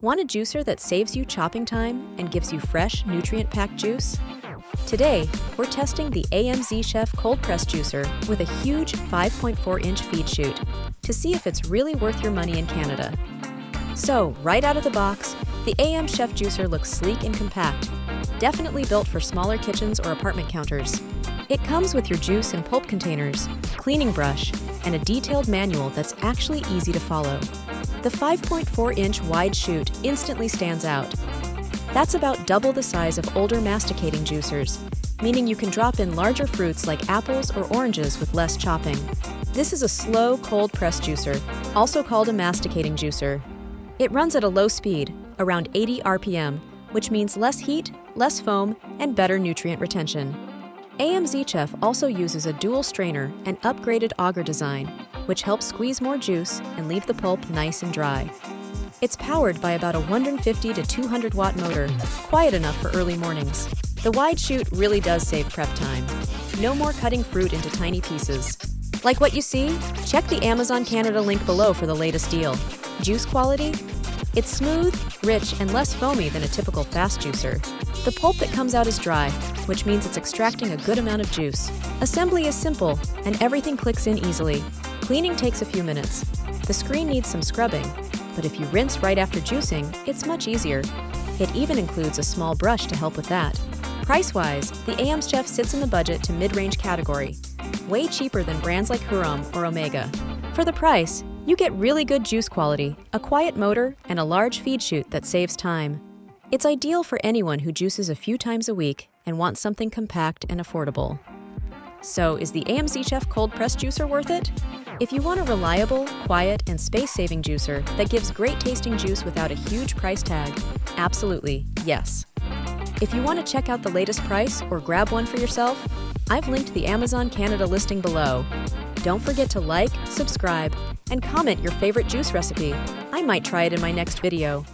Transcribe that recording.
Want a juicer that saves you chopping time and gives you fresh, nutrient-packed juice? Today, we're testing the AMZCHEF cold press juicer with a huge 5.4-inch feed chute to see if it's really worth your money in Canada. So, right out of the box, the AMZCHEF juicer looks sleek and compact, definitely built for smaller kitchens or apartment counters. It comes with your juice and pulp containers, cleaning brush, and a detailed manual that's actually easy to follow. The 5.4-inch wide chute instantly stands out. That's about double the size of older masticating juicers, meaning you can drop in larger fruits like apples or oranges with less chopping. This is a slow, cold press juicer, also called a masticating juicer. It runs at a low speed, around 80 RPM, which means less heat, less foam, and better nutrient retention. AMZCHEF also uses a dual strainer and upgraded auger design, which helps squeeze more juice and leave the pulp nice and dry. It's powered by about a 150 to 200 watt motor, quiet enough for early mornings. The wide chute really does save prep time. No more cutting fruit into tiny pieces. Like what you see? Check the Amazon Canada link below for the latest deal. Juice quality? It's smooth, rich, and less foamy than a typical fast juicer. The pulp that comes out is dry, which means it's extracting a good amount of juice. Assembly is simple, and everything clicks in easily. Cleaning takes a few minutes. The screen needs some scrubbing, but if you rinse right after juicing, it's much easier. It even includes a small brush to help with that. Price-wise, the AMZCHEF sits in the budget to mid-range category, way cheaper than brands like Hurom or Omega. For the price, you get really good juice quality, a quiet motor, and a large feed chute that saves time. It's ideal for anyone who juices a few times a week and wants something compact and affordable. So, is the AMZCHEF cold press juicer worth it? If you want a reliable, quiet, and space-saving juicer that gives great-tasting juice without a huge price tag, absolutely, yes. If you want to check out the latest price or grab one for yourself, I've linked the Amazon Canada listing below. Don't forget to like, subscribe, and comment your favorite juice recipe. I might try it in my next video.